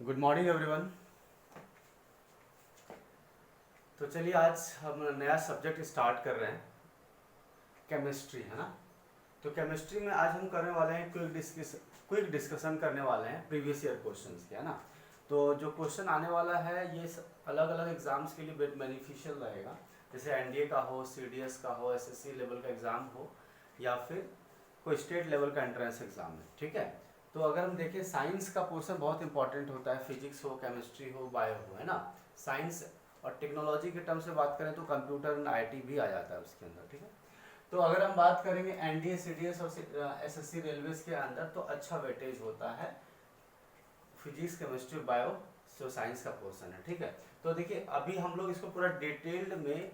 Good morning everyone. तो चलिए आज हम नया सब्जेक्ट स्टार्ट कर रहे हैं, केमिस्ट्री, है ना। तो केमिस्ट्री में आज हम करने वाले हैं क्विक डिस्कशन करने वाले हैं प्रीवियस ईयर क्वेश्चंस के, है ना। तो जो क्वेश्चन आने वाला है ये अलग अलग एग्जाम्स के लिए बेनिफिशियल रहेगा, जैसे एनडीए का हो, सीडीएस का हो, एसएससी लेवल का एग्ज़ाम हो या फिर कोई स्टेट लेवल का एंट्रेंस एग्ज़ाम है, ठीक है। तो अगर हम देखें साइंस का पोर्शन बहुत इंपॉर्टेंट होता है, फिजिक्स हो, केमिस्ट्री हो, बायो हो, है ना। साइंस और टेक्नोलॉजी के टर्म से बात करें तो कंप्यूटर एंड आईटी भी आ जाता है उसके अंदर, ठीक है। तो अगर हम बात करेंगे एनडीए, सीडीएस और एसएससी रेलवेज के अंदर तो अच्छा वेटेज होता है फिजिक्स, केमिस्ट्री, बायो, जो साइंस का पोर्शन है, ठीक है। तो देखिए अभी हम लोग इसको पूरा डिटेल्ड में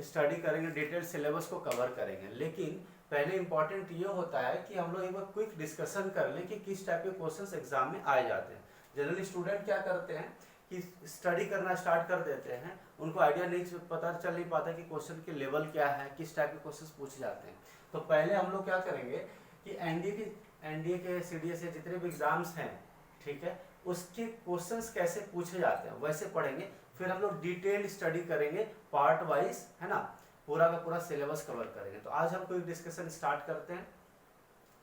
स्टडी करेंगे, डिटेल सिलेबस को कवर करेंगे, लेकिन पहले इंपॉर्टेंट ये होता है कि हम लोग एक बार क्विक डिस्कशन कर लें कि किस टाइप के क्वेश्चंस एग्जाम में आए जाते हैं। जनरली स्टूडेंट क्या करते हैं कि स्टडी करना स्टार्ट कर देते हैं, उनको आइडिया नहीं पता चल नहीं पाता कि क्वेश्चन के लेवल क्या है, किस टाइप के क्वेश्चंस पूछे जाते हैं। तो पहले हम लोग क्या करेंगे कि एनडीए के सीडीएस के जितने भी एग्जाम्स हैं, ठीक है, उसके क्वेश्चंस कैसे पूछे जाते हैं वैसे पढ़ेंगे। फिर हम लोग डिटेल स्टडी करेंगे पार्ट वाइज, है ना, पूरा का पूरा सिलेबस कवर करेंगे। तो आज हम कोई डिस्कशन स्टार्ट करते हैं,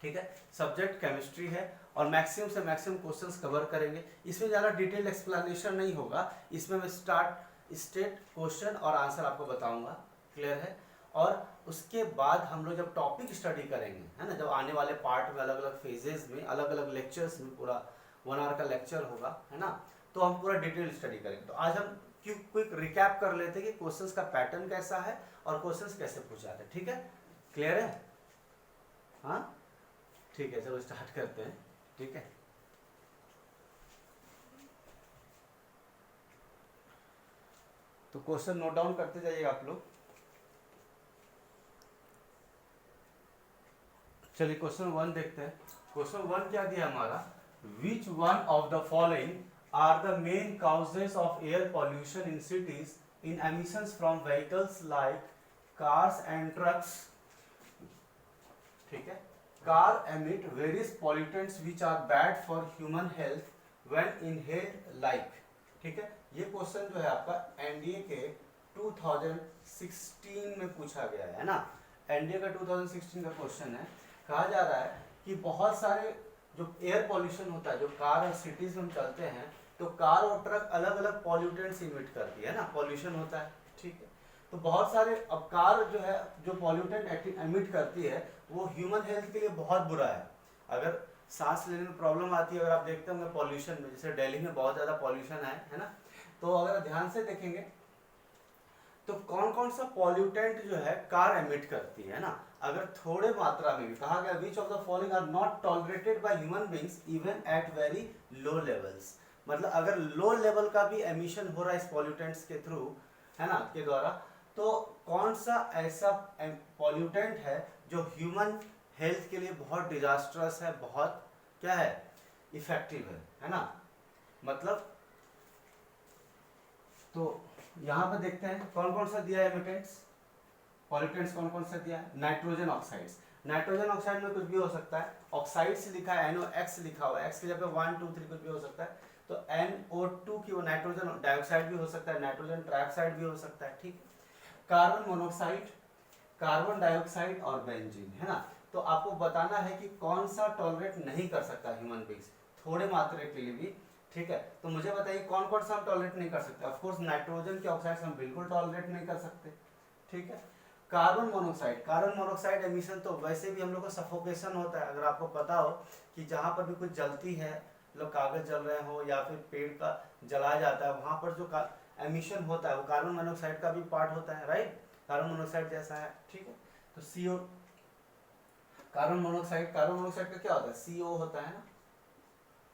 ठीक है। सब्जेक्ट केमिस्ट्री है और मैक्सिमम से मैक्सिमम क्वेश्चंस कवर करेंगे। इसमें ज़्यादा डिटेल एक्सप्लेनेशन नहीं होगा, इसमें मैं स्टेट क्वेश्चन और आंसर आपको बताऊंगा, क्लियर है। और उसके बाद हम लोग जब टॉपिक स्टडी करेंगे, है ना, जब आने वाले पार्ट में अलग अलग फेजेस में, अलग अलग लेक्चर्स में, पूरा 1 आवर का लेक्चर होगा, है ना, तो हम पूरा डिटेल स्टडी करेंगे। तो आज हम क्विक रिकैप कर लेते हैं कि क्वेश्चंस का पैटर्न कैसा है और क्वेश्चंस कैसे पूछे जाते हैं, ठीक है। क्लियर है? हाँ ठीक है, चलो स्टार्ट करते हैं, ठीक है। तो क्वेश्चन नोट डाउन करते जाइएगा आप लोग। चलिए क्वेश्चन 1 देखते हैं। क्वेश्चन 1 क्या दिया हमारा, which one of the following are the main causes of air pollution in cities in emissions from vehicles like cars and trucks, ठीक है। Car emit various pollutants which are bad for human health when inhaled like, ठीक है। ये question जो है आपका NDA के 2016 में पूछा गया है ना। एनडीए का 2016 का क्वेश्चन है। कहा जा रहा है कि बहुत सारे जो एयर पॉल्यूशन होता है, जो कार और सिटीज में हम चलते हैं, तो कार और ट्रक अलग अलग पॉल्यूटेंट्स इमिट करती है ना, पॉल्यूशन होता है, ठीक है। तो बहुत सारे, अब कार जो है जो पॉल्यूटेंट एमिट करती है वो ह्यूमन हेल्थ के लिए बहुत बुरा है। अगर सांस लेने में प्रॉब्लम आती है, अगर आप देखते होंगे पॉल्यूशन में, जैसे दिल्ली में बहुत ज़्यादा पॉल्यूशन है ना, तो अगर ध्यान से देखेंगे तो कौन कौन सा पॉल्यूटेंट जो है कार एमिट करती है ना। अगर थोड़े मात्रा में भी, कहा गया which of the following are not tolerated by human beings even at very low levels, मतलब अगर लो लेवल का भी एमिशन हो रहा है इस पॉल्यूटेंट्स के थ्रू, है ना, के द्वारा, तो कौन सा ऐसा पॉल्यूटेंट है जो ह्यूमन हेल्थ के लिए बहुत डिजास्ट्रस है, बहुत क्या है, इफेक्टिव है ना। मतलब तो यहाँ पे देखते हैं कौन कौन सा दिया है एमिटेंट्स, पॉल्यूटेंट्स कौन कौन सा दिया है। नाइट्रोजन ऑक्साइड्स, नाइट्रोजन ऑक्साइड में कुछ भी हो सकता है, ऑक्साइड्स लिखा है, NOx लिखा हुआ है, एक्स की जगह 1 2 3 कुछ भी हो सकता है। तो NO2 की वो नाइट्रोजन डाइऑक्साइड भी हो सकता है, नाइट्रोजन ट्राइऑक्साइड भी हो सकता है, ठीक। कार्बन मोनोक्साइड, कार्बन डाइऑक्साइड और बेंजीन, है ना। तो आपको बताना है कि कौन सा टॉलरेट नहीं कर सकता ह्यूमन बीइंग्स, थोड़े मात्रा के लिए भी, ठीक है। तो मुझे बताइए कौन कौन सा हम टॉलरेट नहीं कर सकते। ऑफ कोर्स नाइट्रोजन के ऑक्साइड्स हम बिल्कुल टॉलरेट नहीं कर सकते, ठीक है। Carbon monoxide, carbon monoxide emission तो वैसे भी हम लोग को सफोकेशन होता है। अगर आपको पता हो कि जहाँ पर भी कुछ जलती है, लोग कागज जल रहे हो या फिर पेड़ का जलाया जाता है, वहाँ पर जो एमिशन होता है वो कार्बन मोनोक्साइड का भी पार्ट होता है, राइट, कार्बन मोनोक्साइड जैसा है, ठीक है। तो CO, कार्बन मोनोक्साइड का क्या होता है, CO होता है ना,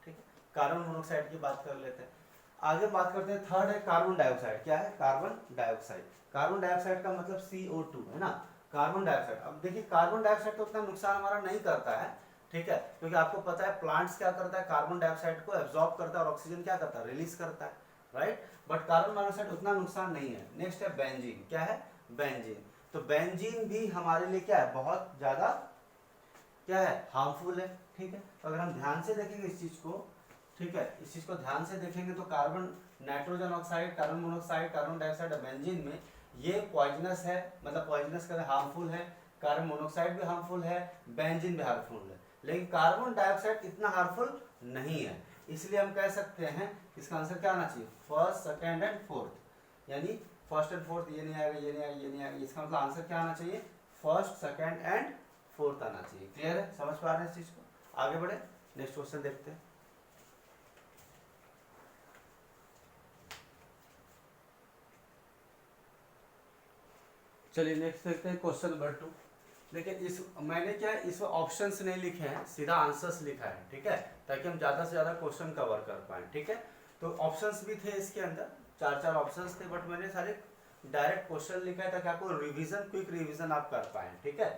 ठीक है। कार्बन मोनोक्साइड की बात कर लेते हैं। आगे बात करते हैं, थर्ड है कार्बन डाइऑक्साइड। क्या है, कार्बन डाइऑक्साइड। कार्बन डाइऑक्साइड का मतलब CO2 है ना, कार्बन डाइऑक्साइड। अब देखिए कार्बन डाइऑक्साइड तो उतना नुकसान हमारा नहीं करता है, ठीक है, क्योंकि आपको पता है प्लांट्स क्या करता है, कार्बन डाइऑक्साइड को एब्जॉर्ब करता है और ऑक्सीजन क्या करता है, रिलीज करता है, राइट। बट कार्बन मोनोक्साइड उतना नुकसान नहीं है। नेक्स्ट है बेंजीन। क्या है, बेंजीन। तो बेंजीन भी हमारे लिए क्या है, बहुत ज्यादा क्या है, हार्मफुल है, ठीक है। तो अगर हम ध्यान से देखेंगे इस चीज को, ठीक है, इस चीज को ध्यान से देखेंगे तो carbon nitrogen oxide, carbon monoxide, carbon dioxide, benzene में ये पॉइजनस है, मतलब पॉइजनस का हार्मफुल है। कार्बन मोनोऑक्साइड भी हार्मफुल है, बेंजीन भी हार्मफुल है, लेकिन कार्बन डाइऑक्साइड इतना हार्मफुल नहीं है। इसलिए हम कह सकते हैं इसका आंसर क्या आना चाहिए, फर्स्ट सेकेंड एंड फोर्थ, यानी फर्स्ट एंड फोर्थ ये नहीं आएगा, ये नहीं आएगा, ये नहीं आएगा, इसका मतलब आंसर क्या आना चाहिए, फर्स्ट सेकेंड एंड फोर्थ आना चाहिए। क्लियर है, समझ पा रहे हैं इस चीज को? आगे बढ़े, नेक्स्ट क्वेश्चन देखते हैं। चलिए नेक्स्ट देखते हैं क्वेश्चन नंबर 2। लेकिन इस मैंने क्या इसमें ऑप्शंस नहीं लिखे हैं, सीधा आंसर्स लिखा है, ठीक है, ताकि हम ज़्यादा से ज़्यादा क्वेश्चन कवर कर पाएँ। ठीक है, तो ऑप्शंस भी थे इसके अंदर, 4 ऑप्शंस थे, बट मैंने सारे डायरेक्ट क्वेश्चन लिखा है ताकि आपको रिवीजन, क्विक रिवीजन आप कर पाएँ। ठीक है,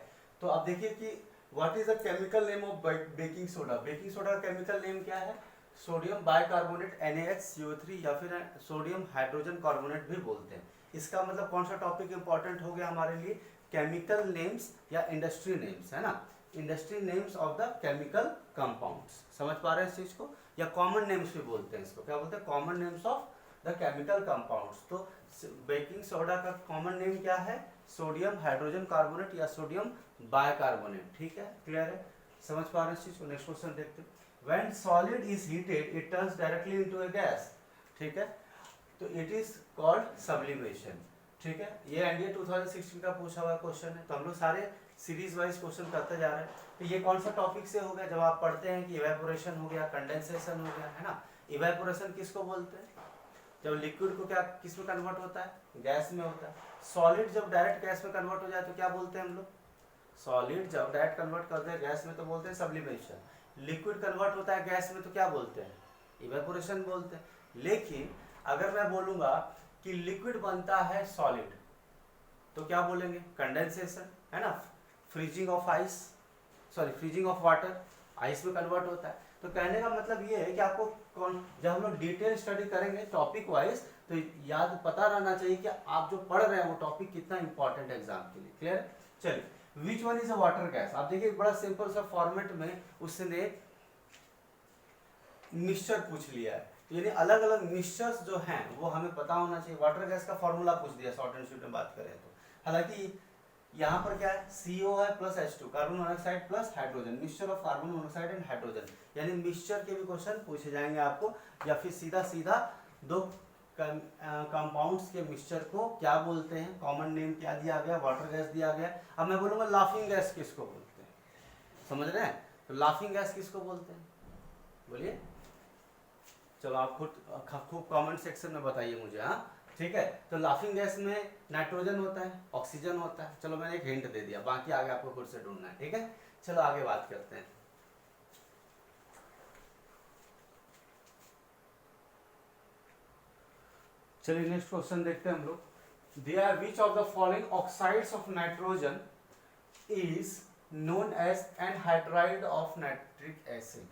तो आप देखिए कि what is the chemical name of baking soda. Baking soda का केमिकल नेम क्या है, सोडियम बाइकार्बोनेट NaHCO3, या फिर सोडियम हाइड्रोजन कार्बोनेट भी बोलते हैं। इसका मतलब कौन सा टॉपिक इंपॉर्टेंट हो गया हमारे लिए, केमिकल नेम्स या इंडस्ट्री नेम्स, है ना, industry names of the chemical compounds. समझ पा रहे हैं इस चीज को? या कॉमन नेम्स भी बोलते हैं इसको, क्या बोलते हैं, common names of the chemical compounds. तो बेकिंग सोडा का कॉमन नेम क्या है, सोडियम हाइड्रोजन कार्बोनेट या सोडियम बाइकार्बोनेट। ठीक है, क्लियर है, समझ पा रहे हैं इस चीज को? नेक्स्ट क्वेश्चन देखते हैं। When solid is heated, it turns directly into a gas. ठीक है, तो इट इज कॉल्ड सब्लिमेशन। ठीक है, ये एनडीए 2016 का पूछा हुआ क्वेश्चन है, तो हम लोग सारे सीरीज वाइज क्वेश्चन करते जा रहे हैं। तो ये कौन सा टॉपिक से हो गया, जब आप पढ़ते हैं कि इवेपोरेशन हो गया, कंडेंसेशन हो गया, है ना। इवेपोरेशन किसको बोलते हैं, जब लिक्विड को क्या किस में कन्वर्ट होता है, गैस में होता है। सॉलिड जब डायरेक्ट गैस में कन्वर्ट हो जाए तो क्या बोलते हैं हम लोग, सॉलिड जब डायरेक्ट कन्वर्ट करते हैं गैस में तो बोलते हैं सब्लिमेशन। लिक्विड कन्वर्ट होता है गैस में तो क्या बोलते हैं, इवेपोरेशन बोलते हैं। लेकिन अगर मैं बोलूंगा कि लिक्विड बनता है सॉलिड तो क्या बोलेंगे, कंडेंसेशन, है ना, freezing of ice, sorry freezing of water, ice में कन्वर्ट होता है। तो कहने का मतलब ये है कि आपको कौन, जब हम लोग डिटेल स्टडी करेंगे टॉपिक वाइज, तो याद पता रहना चाहिए कि आप जो पढ़ रहे हैं वो टॉपिक कितना इंपॉर्टेंट है एग्जाम के लिए। क्लियर? चलिए, which one is a water gas. आप देखिए बड़ा सिंपल सा फॉर्मेट में उसने मिक्सचर पूछ लिया है, यानी अलग अलग मिक्सचर्स जो हैं वो हमें पता होना चाहिए। वाटर गैस का फॉर्मूला पूछ दिया शॉर्ट एंड स्वीट में बात करें तो, हालांकि यहाँ पर क्या है, CO है plus H2, carbon monoxide plus hydrogen, mixture of carbon monoxide and hydrogen, यानी मिक्सचर के भी क्वेश्चन पूछे जाएंगे आपको, या फिर सीधा सीधा दो कंपाउंड्स के मिक्सचर को क्या बोलते हैं, कॉमन नेम क्या दिया गया, वाटर गैस दिया गया। अब मैं बोलूंगा लाफिंग गैस किसको बोलते हैं, समझ रहे हैं, तो लाफिंग गैस किसको बोलते हैं, बोलिए, चलो आप खूब कमेंट सेक्शन में बताइए मुझे। हाँ ठीक है, तो लाफिंग गैस में नाइट्रोजन होता है, ऑक्सीजन होता है। चलो मैंने एक हिंट दे दिया, बाकी आगे आपको खुद से ढूंढना है। ठीक है, चलो आगे बात करते हैं। चलिए नेक्स्ट क्वेश्चन देखते हैं हम लोग। They are which of the following oxides of nitrogen is known as anhydride of nitric acid.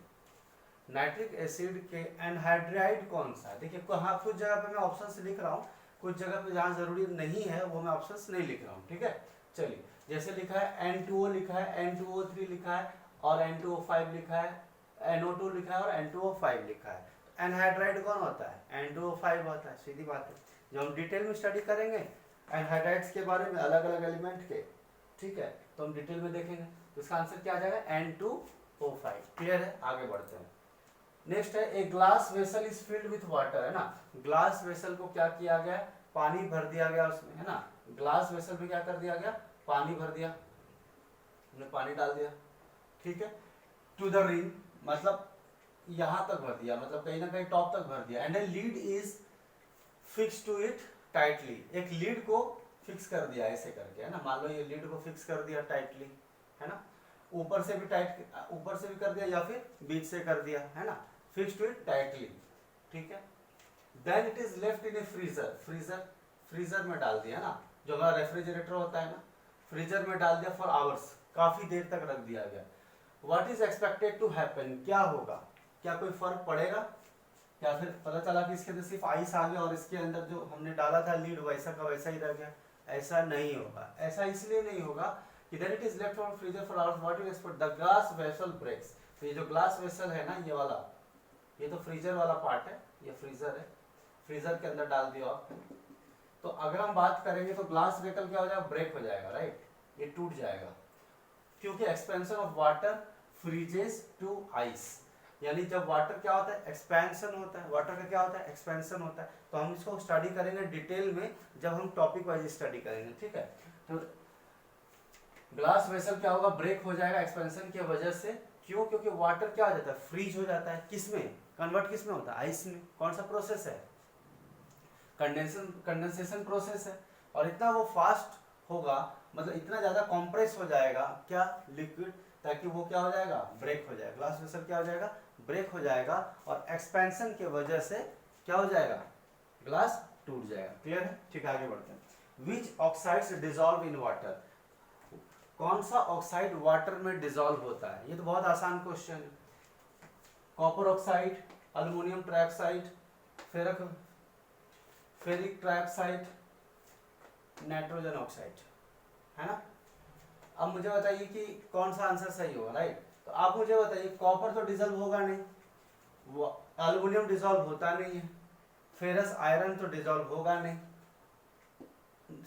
Nitric acid के एनहाइड्राइड कौन सा है, देखिए कहाँ कुछ जगह पे मैं ऑप्शंस लिख रहा हूँ, कुछ जगह पे जहाँ जरूरी नहीं है वो मैं ऑप्शंस नहीं लिख रहा हूँ। ठीक है, चलिए जैसे लिखा है N2O लिखा है, N2O3 लिखा है और N2O5 लिखा है, NO2 लिखा है और N2O5 लिखा है। एनहाइड्राइड कौन होता है, N2O5 होता है, सीधी बात है। जब हम डिटेल में स्टडी करेंगे एनहाइड्राइड्स के बारे में, अलग अलग एलिमेंट के, ठीक है, तो हम डिटेल में देखेंगे, तो इसका आंसर क्या आ जाएगा, N2O5। क्लियर है, आगे बढ़ते हैं। नेक्स्ट है a glass vessel is filled with water, है ना। ग्लास वेसल को क्या किया गया, पानी भर दिया गया उसमें, है ना। ग्लास वेसल में क्या कर दिया गया, पानी भर दिया, हमने पानी डाल दिया, ठीक है। टू द रिम मतलब यहां तक भर दिया, मतलब कहीं ना कहीं टॉप तक भर दिया। And a lid is fixed to it tightly, एक लीड को फिक्स कर दिया ऐसे करके, है ना। मान लो ये लीड को फिक्स कर दिया टाइटली, है ना, ऊपर से भी टाइट, ऊपर से भी कर दिया या फिर बीच से कर दिया, है ना, फिक्स टू इट टाइटली, ठीक है। Then it is left in a freezer, freezer में डाल दिया ना, जो हमारा रेफ्रिजरेटर होता है ना, फ्रीजर में डाल दिया फॉर आवर्स, काफी देर तक रख दिया गया। What is expected to happen, क्या होगा, क्या कोई फर्क पड़ेगा, या फिर पता चला कि इसके अंदर सिर्फ आइस आ गया और इसके अंदर जो हमने डाला था लीड वैसा का वैसा ही रह गया। ऐसा नहीं होगा, ऐसा इसलिए नहीं होगा कि then it is left on freezer for hours, what you expect, the glass vessel breaks। तो ये जो ग्लास वेसल है ना, ये वाला, ये तो फ्रीजर वाला पार्ट है, ये फ्रीजर है, फ्रीजर के अंदर डाल दिया आप। तो अगर हम बात करेंगे तो ग्लास वेसल क्या हो जाएगा, ब्रेक हो जाएगा, राइट, ये टूट जाएगा, क्योंकि expansion of water freezes to ice. यानी जब वाटर क्या होता है, एक्सपेंशन होता है, वाटर का क्या होता है, एक्सपेंशन होता है। तो हम इसको स्टडी करेंगे डिटेल में जब हम टॉपिक वाइज स्टडी करेंगे, ठीक है। तो ग्लास वेसल क्या होगा, ब्रेक हो जाएगा एक्सपेंशन की वजह से। क्यों, क्योंकि वाटर क्या हो जाता है, फ्रीज हो जाता है, किसमें कन्वर्ट, किसमें होता है, आइस में। कौन सा प्रोसेस है, कंडेंसेशन प्रोसेस है। और इतना वो फास्ट होगा, मतलब इतना ज्यादा कॉम्प्रेस हो जाएगा क्या, लिक्विड, ताकि वो क्या हो जाएगा, ब्रेक हो जाएगा, ग्लास वेसल क्या हो जाएगा, ब्रेक हो जाएगा, और एक्सपेंशन की वजह से क्या हो जाएगा, ग्लास टूट जाएगा। क्लियर है, ठीक है, आगे बढ़ते हैं। विच ऑक्साइड्स डिसॉल्व इन वाटर, कौन सा ऑक्साइड वाटर में डिसॉल्व होता है, ये तो बहुत आसान क्वेश्चन है। Copper oxide, aluminium trioxide, ferric trioxide, nitrogen oxide, है ना। अब मुझे बताइए कि कौन सा आंसर सही होगा, राइट। तो आप मुझे बताइए, कॉपर तो डिसॉल्व होगा नहीं, वो एल्युमिनियम डिसॉल्व होता नहीं है, फेरस आयरन तो डिसॉल्व होगा नहीं,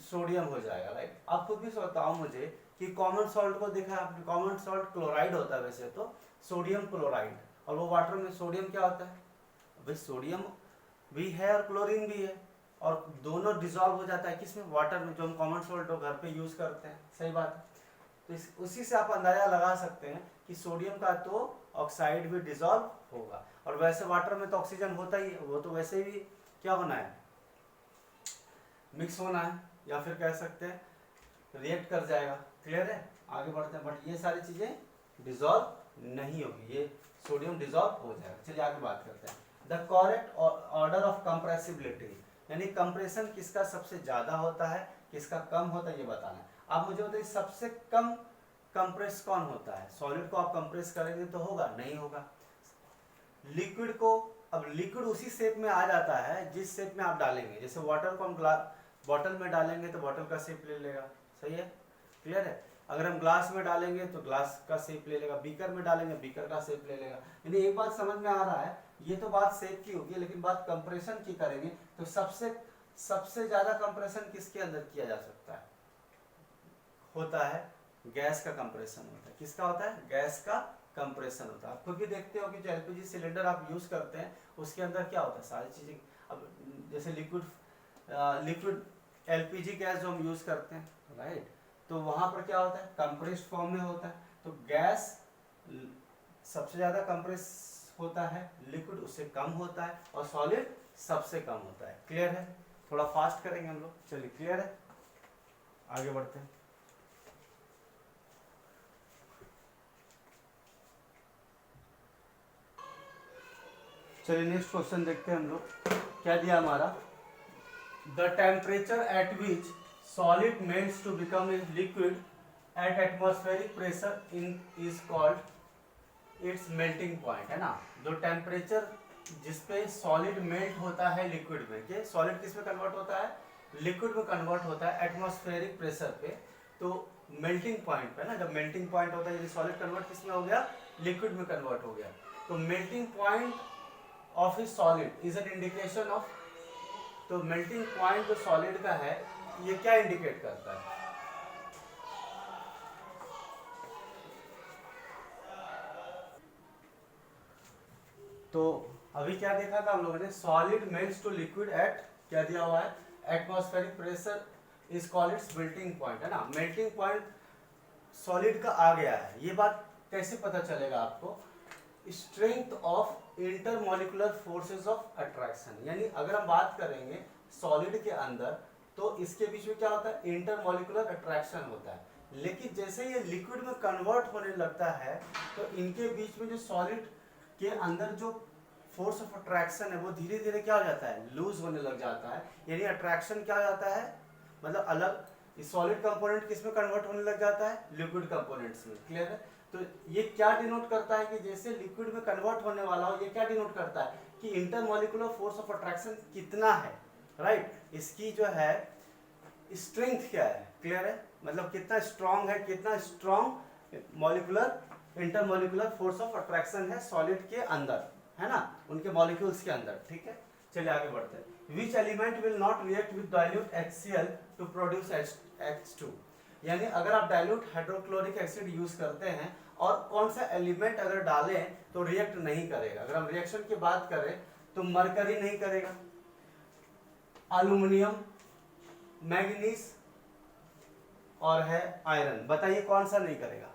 सोडियम हो जाएगा, राइट। आप खुद भी बताओ मुझे कि कॉमन सॉल्ट को देखा आपने, कॉमन सॉल्ट क्लोराइड होता है वैसे तो, सोडियम क्लोराइड, और वो वाटर में सोडियम क्या होता है, भाई सोडियम भी है और क्लोरीन भी है, और दोनों डिसॉल्व हो जाता है किसमें, वाटर में, जो हम कॉमन सॉल्ट घर पे यूज करते हैं, सही बात है। तो उसी से आप अंदाजा लगा सकते हैं कि सोडियम का तो ऑक्साइड भी डिसॉल्व होगा, और वैसे वाटर में तो ऑक्सीजन होता ही है, वो तो वैसे भी क्या होना है, मिक्स होना है, या फिर कह सकते हैं रिएक्ट कर जाएगा। क्लियर है, आगे बढ़ते हैं। बट ये सारी चीजें डिसॉल्व नहीं होगी, ये सोडियम डिसॉल्व हो जाएगा। चलिए आगे बात करते हैं। The correct order of compressibility, यानी कंप्रेशन किसका सबसे ज्यादा होता है, किसका कम होता है, ये बताना है। आप मुझे बताइए सबसे कम कंप्रेस कौन होता है, सॉलिड को आप कंप्रेस करेंगे तो होगा, नहीं होगा। लिक्विड को, अब लिक्विड उसी शेप में आ जाता है जिस शेप में आप डालेंगे, जैसे वाटर को हम बॉटल में डालेंगे तो बॉटल का शेप ले लेगा, सही है, क्लियर है। अगर हम ग्लास में डालेंगे तो ग्लास का शेप ले लेगा, बीकर में डालेंगे बीकर का शेप ले लेगा। यानी एक बात समझ में आ रहा है, ये तो बात शेप की होगी, लेकिन बात कंप्रेशन की करेंगे तो सबसे ज्यादा कंप्रेशन किसके अंदर किया जा सकता है, होता है गैस का कंप्रेशन होता है। किसका होता है, गैस का कंप्रेशन होता है। आप खुद भी देखते हो कि जो एलपीजी सिलेंडर आप यूज करते हैं उसके अंदर क्या होता है, सारी चीजें, अब जैसे लिक्विड एलपीजी गैस जो हम यूज करते हैं, राइट, तो वहां पर क्या होता है, कंप्रेस्ड फॉर्म में होता है। तो गैस सबसे ज्यादा कंप्रेस होता है, लिक्विड उससे कम होता है, और सॉलिड सबसे कम होता है। क्लियर है, थोड़ा फास्ट करेंगे हम लोग, चलिए क्लियर है, आगे बढ़ते हैं। चलिए नेक्स्ट क्वेश्चन देखते हैं हम लोग, क्या दिया हमारा, the temperature at which solid melts to become a liquid at atmospheric pressure in is called its melting point, है ना। जो टेम्परेचर जिसपे सॉलिड मेल्ट होता है लिक्विड में, कि सॉलिड किस में कन्वर्ट होता है, लिक्विड में कन्वर्ट होता है एटमॉस्फेरिक प्रेशर पे, तो मेल्टिंग पॉइंट पे ना, जब मेल्टिंग पॉइंट होता है, सॉलिड कन्वर्ट किस में हो गया, लिक्विड में कन्वर्ट हो गया, तो melting point of A solid is an indication of, तो मेल्टिंग पॉइंट जो सॉलिड का है ये क्या इंडिकेट करता है, तो अभी क्या देखा था हम लोगों ने, solid melts to liquid at, क्या दिया हुआ है, atmospheric pressure is called its melting point, है ना। मेल्टिंग पॉइंट सॉलिड का आ गया है, ये बात कैसे पता चलेगा आपको, strength of intermolecular forces of attraction, यानी अगर हम बात करेंगे सॉलिड के अंदर तो इसके बीच में क्या होता है, इंटरमॉलिक्यूलर अट्रैक्शन होता है, लेकिन जैसे ये लिक्विड में कन्वर्ट होने लगता है तो इनके बीच में जो सॉलिड के अंदर जो फोर्स ऑफ अट्रैक्शन है वो धीरे धीरे क्या हो जाता है, लूज होने लग जाता है, यानी अट्रैक्शन क्या हो जाता है, मतलब अलग सॉलिड कंपोनेंट किस में कन्वर्ट होने लग जाता है, लिक्विड कंपोनेंट्स में। क्लियर है, तो ये क्या डिनोट करता है कि जैसे लिक्विड में कन्वर्ट होने वाला हो, ये क्या डिनोट करता है कि इंटरमॉलिक्यूलर फोर्स ऑफ अट्रैक्शन कितना है, राइट, इसकी जो है स्ट्रेंथ क्या है। क्लियर है, मतलब कितना स्ट्रांग है, कितना strong molecular intermolecular force of attraction है सॉलिड के अंदर। है ना, उनके मॉलिक्यूल्स के अंदर, ठीक है। चलिए आगे बढ़ते हैं। Which element will not react with dilute HCl to produce H2, यानी अगर आप डाइल्यूट हाइड्रोक्लोरिक एसिड यूज करते हैं और कौन सा एलिमेंट अगर डालें तो रिएक्ट नहीं करेगा। अगर हम रिएक्शन की बात करें तो मरकरी नहीं करेगा, एल्यूमिनियम, मैग्नीज और है आयरन। बताइए कौन सा नहीं करेगा?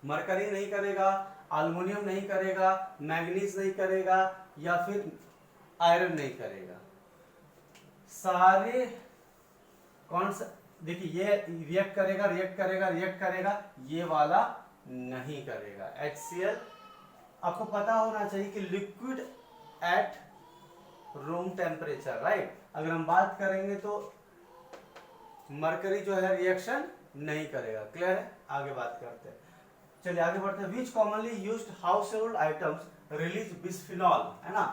मरकरी नहीं करेगा, एल्युमिनियम नहीं करेगा, मैग्नीज नहीं करेगा या फिर आयरन नहीं करेगा। सारे कौन सा, देखिए ये रिएक्ट करेगा, रिएक्ट करेगा, रिएक्ट करेगा, ये वाला नहीं करेगा। HCl आपको पता होना चाहिए कि liquid at room temperature, right. अगर हम बात करेंगे तो मरकरी जो है रिएक्शन नहीं करेगा। क्लियर है? आगे बात करते हैं। चलिए आगे बढ़ते हैं। Which commonly used household items release bisphenol, है ना,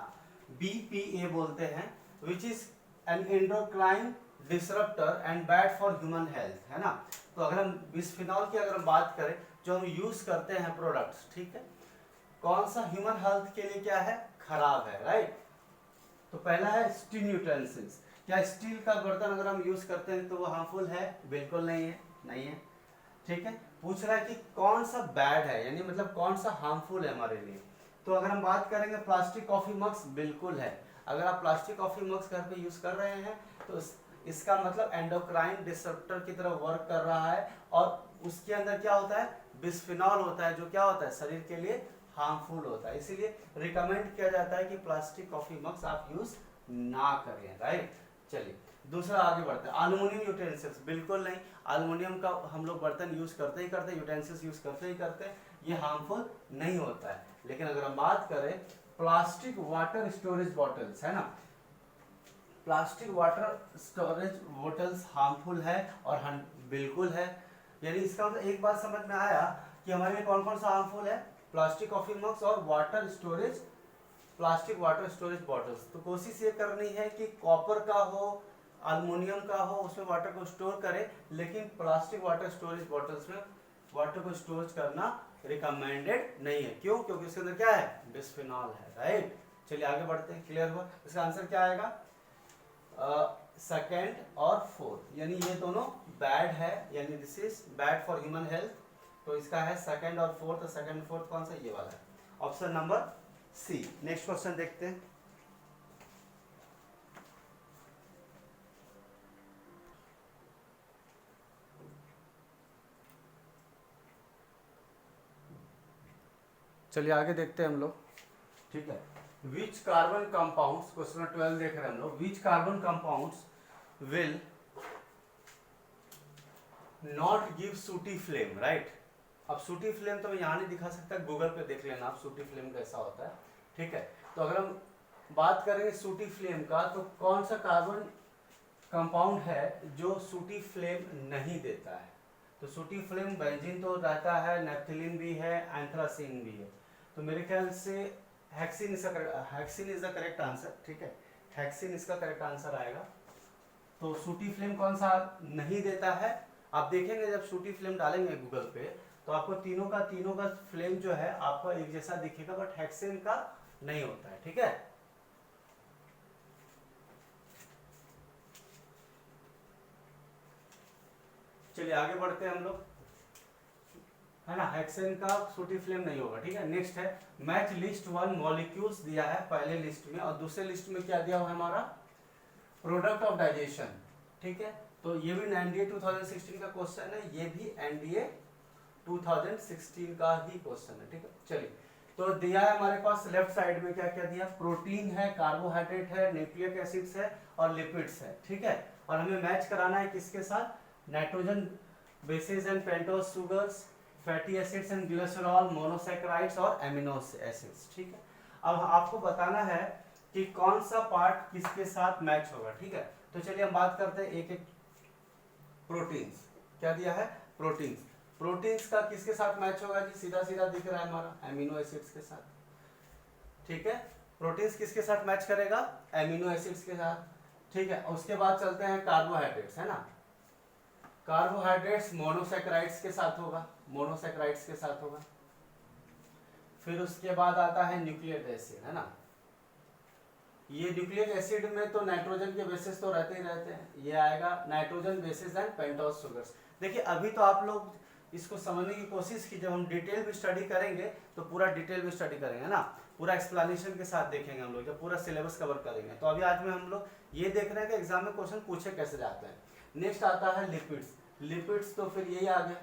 BPA बोलते हैं, which is an endocrine disruptor and bad for human health, है ना। तो अगर हम बिस्फिनॉल की अगर हम बात करें जो हम यूज करते हैं प्रोडक्ट्स, ठीक है, कौन सा ह्यूमन हेल्थ के लिए क्या है, खराब है, राइट। तो पहला है स्टील यूटेंसिल्स। क्या स्टील का बर्तन अगर हम यूज करते हैं तो वो हार्मफुल है? बिल्कुल नहीं है, नहीं है, ठीक है। पूछ रहा है कि कौन सा बैड है, यानी मतलब कौन सा हार्मफुल है हमारे लिए। तो अगर हम बात करेंगे प्लास्टिक कॉफी मग्स, बिल्कुल है। अगर आप प्लास्टिक कॉफी मग्स घर पे यूज कर रहे हैं तो इसका मतलब एंडोक्राइन डिसरप्टर की तरह वर्क कर रहा है और उसके अंदर क्या होता है, बिस्फिनॉल होता है, जो क्या होता है शरीर के लिए हार्मफुल होता है। इसीलिए रिकमेंड किया जाता है कि प्लास्टिक कॉफी मग्स आप यूज ना करें, राइट। चलिए दूसरा आगे बढ़ते हैं। एल्युमिनियम यूटेंसिल्स, बिल्कुल नहीं। एल्युमिनियम का हम लोग बर्तन यूज करते ही करते, यूटेंसिल्स यूज करते ही करते, ये हार्मफुल नहीं होता है। लेकिन अगर हम बात करें प्लास्टिक वाटर स्टोरेज बॉटल्स, है ना, plastic water storage bottles harmful है और बिल्कुल है। यानी इसका मतलब एक बात समझ में आया कि हमारे लिए कौन कौन सा हार्मफुल है, प्लास्टिक कॉफी मग्स और water storage, plastic water storage bottles. तो कोशिश ये करनी है कि कॉपर का हो, एल्युमिनियम का हो, उसमें वाटर को स्टोर करें, लेकिन प्लास्टिक वाटर स्टोरेज बॉटल्स में वाटर को स्टोर करना रिकमेंडेड नहीं है। क्यों? क्योंकि इसके अंदर क्या है, बिस्फिनॉल है, राइट। चलिए आगे बढ़ते हैं। क्लियर हुआ? इसका आंसर क्या आएगा, सेकेंड और फोर्थ, यानी ये दोनों बैड है, यानी this is bad for human health. तो इसका है सेकेंड और फोर्थ। सेकेंड फोर्थ कौन सा, ये वाला है, option number C. Next question देखते हैं। चलिए आगे देखते हैं हम लोग, ठीक है। विच कार्बन कंपाउंड्स, क्वेश्चन 12 देख रहे हैं हम लोग। Which carbon compounds will not give सूटी फ्लेम, राइट। अब सूटी फ्लेम तो मैं यहाँ नहीं दिखा सकता, गूगल पे देख लेना आप सूटी फ्लेम कैसा होता है, ठीक है। तो अगर हम बात करेंगे सूटी फ्लेम का, तो कौन सा कार्बन कंपाउंड है जो सूटी फ्लेम नहीं देता है? तो सूटी फ्लेम बेंजीन तो रहता है, नेफ्थलीन भी है, एंथ्रासीन भी है। तो मेरे ख्याल से hexyne is the correct answer, ठीक है। हेक्सिन इसका करेक्ट आंसर आएगा। तो सूटी फ्लेम कौन सा नहीं देता है? आप देखेंगे जब सूटी फ्लेम डालेंगे गूगल पे तो आपको तीनों का फ्लेम जो है आपका एक जैसा दिखेगा, बट हेक्सेन का नहीं होता है, ठीक है। चलिए आगे बढ़ते हैं हम लोग, है ना। हेक्सेन का सूटी फ्लेम नहीं होगा, ठीक है। नेक्स्ट है मैच लिस्ट 1 मॉलिक्यूल्स दिया है पहले लिस्ट में और दूसरे लिस्ट में क्या दिया हुआ है हमारा, प्रोडक्ट ऑफ डाइजेशन, ठीक है। तो ये भी एनडीए 2016 का क्वेश्चन है, ये भी एनडीए 2016 का ही क्वेश्चन है, ठीक है। चलिए तो दिया है हमारे पास लेफ्ट साइड में क्या क्या दिया, प्रोटीन है, कार्बोहाइड्रेट है, न्यूक्लिक एसिड्स है और लिपिड्स है, ठीक है। और हमें मैच कराना है किसके साथ, nitrogen bases and pentose sugars, fatty acids and glycerol, monosaccharides और एमिनो एसिड्स, ठीक है। अब आपको बताना है कि कौन सा पार्ट किसके साथ मैच होगा, ठीक है। तो चलिए हम बात करते हैं एक एक। प्रोटीन्स क्या दिया है, प्रोटीन्स, प्रोटीन्स का किसके साथ मैच होगा जी, सीधा सीधा दिख रहा है हमारा, एमिनो एसिड्स के साथ, ठीक है। प्रोटीन्स किसके साथ मैच करेगा, एमिनो एसिड्स के साथ, ठीक है। उसके बाद चलते हैं कार्बोहाइड्रेट्स, है ना। कार्बोहाइड्रेट्स मोनोसैकेराइड्स के साथ होगा, मोनोसैकेराइड्स के साथ होगा। फिर उसके बाद आता है न्यूक्लिक एसिड, है ना। ये न्यूक्लिक एसिड में तो नाइट्रोजन के बेसिस तो रहते ही रहते हैं, ये आएगा nitrogen bases and pentose sugars. देखिए अभी तो आप लोग इसको समझने की कोशिश की, जब हम डिटेल में स्टडी करेंगे तो पूरा डिटेल में स्टडी करेंगे ना, पूरा एक्सप्लेनेशन के साथ देखेंगे हम लोग, जब पूरा सिलेबस कवर करेंगे। तो अभी आज में हम लोग ये देख रहे हैं कि एग्जाम में क्वेश्चन पूछे कैसे जाते हैं। नेक्स्ट आता है लिपिड्स। लिपिड्स तो फिर यही आ गया,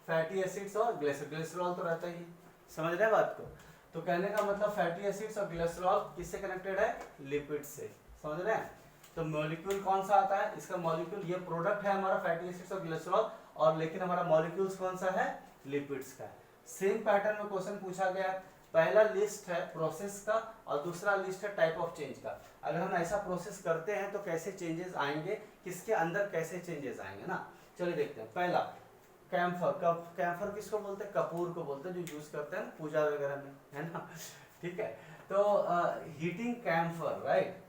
फैटी एसिड्स और ग्लिसरॉल तो रहता ही है, समझ रहे हैं बात को। तो कहने का मतलब फैटी एसिड्स और ग्लिसरॉल किससे कनेक्टेड है, लिपिड से, समझ रहे हैं। तो मॉलिक्यूल कौन सा आता है, इसका मॉलिक्यूल, ये प्रोडक्ट है हमारा फैटी एसिड्स और ग्लिसरॉल, और लेकिन हमारा मॉलिक्यूल्स कौन सा है, लिपिड्स का है। सेम पैटर्न में क्वेश्चन पूछा गया, पहला लिस्ट है प्रोसेस का और दूसरा लिस्ट है टाइप ऑफ चेंज का। अगर हम ऐसा प्रोसेस करते हैं तो कैसे चेंजेस आएंगे, किसके अंदर कैसे चेंजेस आएंगे ना। चलिए देखते हैं। पहला कैम्फर, कैम्फर किसको बोलते हैं, कपूर को बोलते हैं, जो यूज करते हैं पूजा वगैरह में, है ना। ठीक है, तो हीटिंग कैम्फर, राइट।